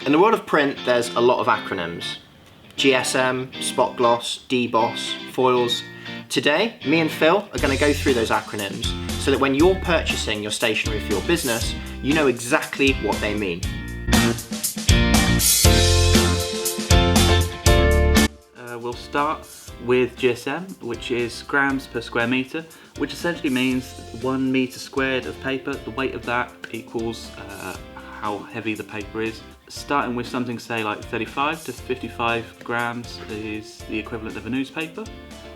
In the world of print, there's a lot of acronyms. GSM, spot gloss, deboss, foils. Today, me and Phil are going to go through those acronyms so that when you're purchasing your stationery for your business, you know exactly what they mean. We'll start with GSM, which is grams per square metre, which essentially means 1 metre squared of paper. The weight of that equals how heavy the paper is. Starting with something, say, like 35 to 55 grams is the equivalent of a newspaper,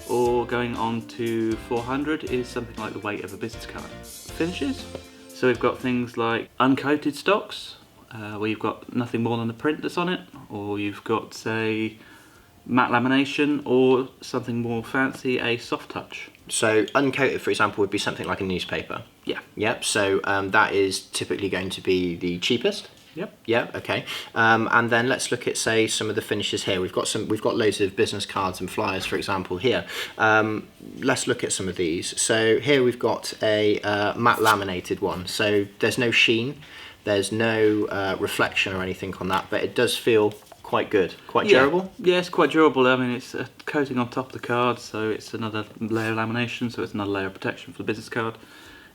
or going on to 400 is something like the weight of a business card. Finishes, so we've got things like uncoated stocks, where you've got nothing more than the print that's on it, or you've got, say, matte lamination, or something more fancy, a soft touch. So uncoated, for example, would be something like a newspaper. Yeah. Yep, so that is typically going to be the cheapest. Yep. Yeah, okay. And then let's look at, say, some of the finishes here. We've got loads of business cards and flyers, for example, here. Let's look at some of these. So here we've got a matte laminated one. So there's no sheen, there's no reflection or anything on that, but it does feel quite good, quite durable. Yeah, it's quite durable. I mean, it's a coating on top of the card, so it's another layer of lamination, so it's another layer of protection for the business card.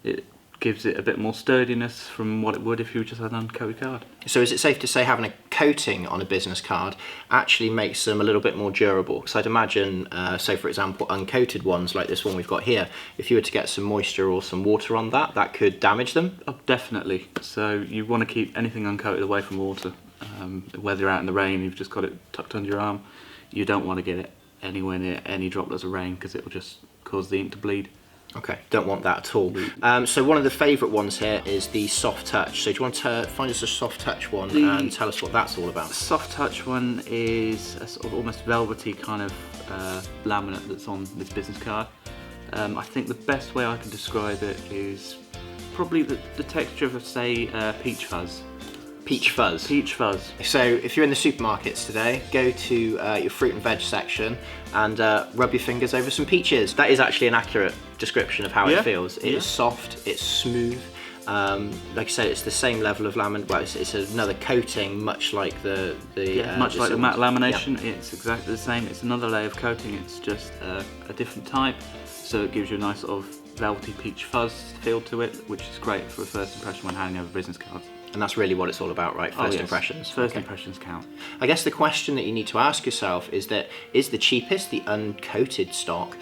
It gives it a bit more sturdiness from what it would if you just had an uncoated card. So is it safe to say having a coating on a business card actually makes them a little bit more durable? Because I'd imagine, say for example, uncoated ones like this one we've got here, if you were to get some moisture or some water on that, that could damage them? Oh, definitely. So you want to keep anything uncoated away from water. Whether you're out in the rain, you've just got it tucked under your arm, you don't want to get it anywhere near any droplets of rain because it will just cause the ink to bleed. Okay, don't want that at all. So one of the favourite ones here is the soft touch. So do you want to find us a soft touch one and tell us what that's all about? The soft touch one is a sort of almost velvety kind of laminate that's on this business card. I think the best way I can describe it is probably the texture of, say, peach fuzz. Peach fuzz. Peach fuzz. So if you're in the supermarkets today, go to your fruit and veg section and rub your fingers over some peaches. That is actually an accurate description of how it feels. It is soft, it's smooth. Like I said, it's the same level of laminate. Well, it's another coating, much like the much like the matte lamination. Yeah. It's exactly the same. It's another layer of coating. It's just a different type. So it gives you a nice sort of velvety peach fuzz feel to it, which is great for a first impression when handing over business cards. And that's really what it's all about, right? First impressions. First impressions count. I guess the question that you need to ask yourself is the cheapest, the uncoated stock,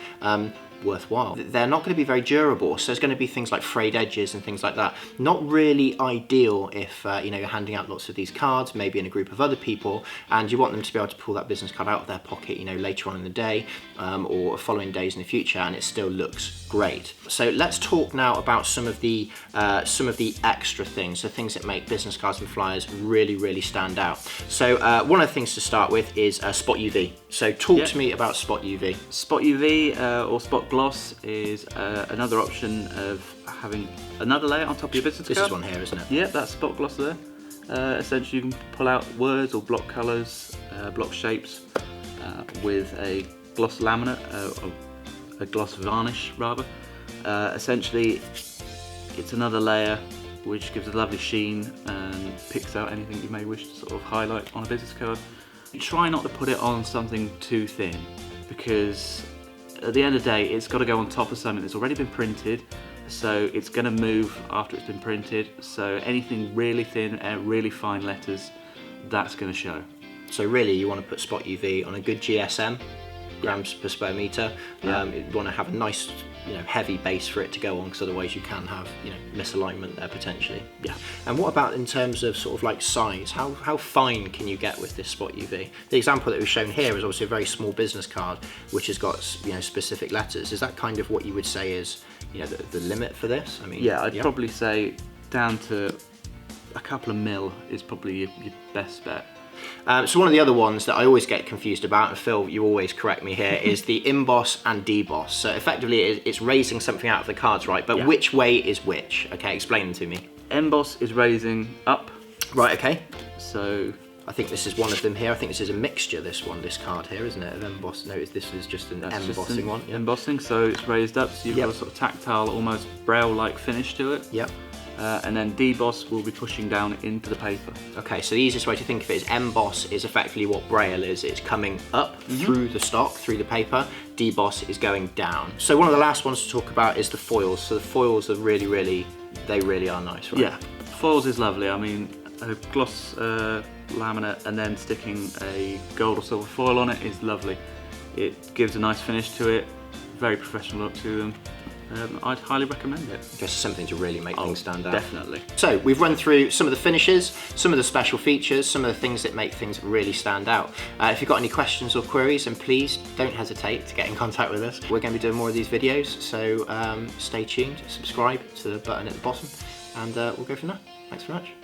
worthwhile? They're not going to be very durable, so there's going to be things like frayed edges and things like that. Not really ideal if you're handing out lots of these cards, maybe in a group of other people, and you want them to be able to pull that business card out of their pocket, later on in the day or following days in the future, and it still looks great. So let's talk now about some of the extra things, the things that make business cards and flyers really, really stand out. So one of the things to start with is Spot UV. So talk to me about Spot UV. Spot UV or Spot Gloss is another option of having another layer on top of your business card. This is one here, isn't it? Yeah, that's Spot Gloss there. Essentially, you can pull out words or block colours, block shapes with a gloss laminate, a gloss varnish rather. Essentially, it's another layer which gives a lovely sheen and picks out anything you may wish to sort of highlight on a business card. Try not to put it on something too thin, because at the end of the day, it's got to go on top of something that's already been printed, so it's going to move after it's been printed. So anything really thin and really fine letters, that's going to show. So really, you want to put Spot UV on a good GSM, grams per square metre. You want to have a nice, heavy base for it to go on, because otherwise you can have, misalignment there potentially. Yeah. And what about in terms of sort of like size? How fine can you get with this Spot UV? The example that we've shown here is obviously a very small business card, which has got specific letters. Is that kind of what you would say is the limit for this? I mean, yeah, I'd probably say down to a couple of mil is probably your best bet. So one of the other ones that I always get confused about, and Phil, you always correct me here, is the emboss and deboss. So effectively it's raising something out of the cards, right? But which way is which? Okay, explain them to me. Emboss is raising up. Right, okay. So I think this is one of them here. I think this is a mixture, this card here, isn't it? Of emboss. No, this is just an embossing one. Yeah. Embossing, so it's raised up, so you've got a sort of tactile, almost braille-like finish to it. Yep. and then deboss will be pushing down into the paper. Okay, so the easiest way to think of it is emboss is effectively what braille is. It's coming up through the stock, through the paper. Deboss is going down. So one of the last ones to talk about is the foils. So the foils are really are nice, right? Yeah, foils is lovely. I mean, a gloss laminate and then sticking a gold or silver foil on it is lovely. It gives a nice finish to it, very professional look to them. I'd highly recommend it. Just something to really make things stand out. Definitely. So we've run through some of the finishes, some of the special features, some of the things that make things really stand out. If you've got any questions or queries, then please don't hesitate to get in contact with us. We're going to be doing more of these videos, so stay tuned, subscribe to the button at the bottom, and we'll go from there. Thanks very much.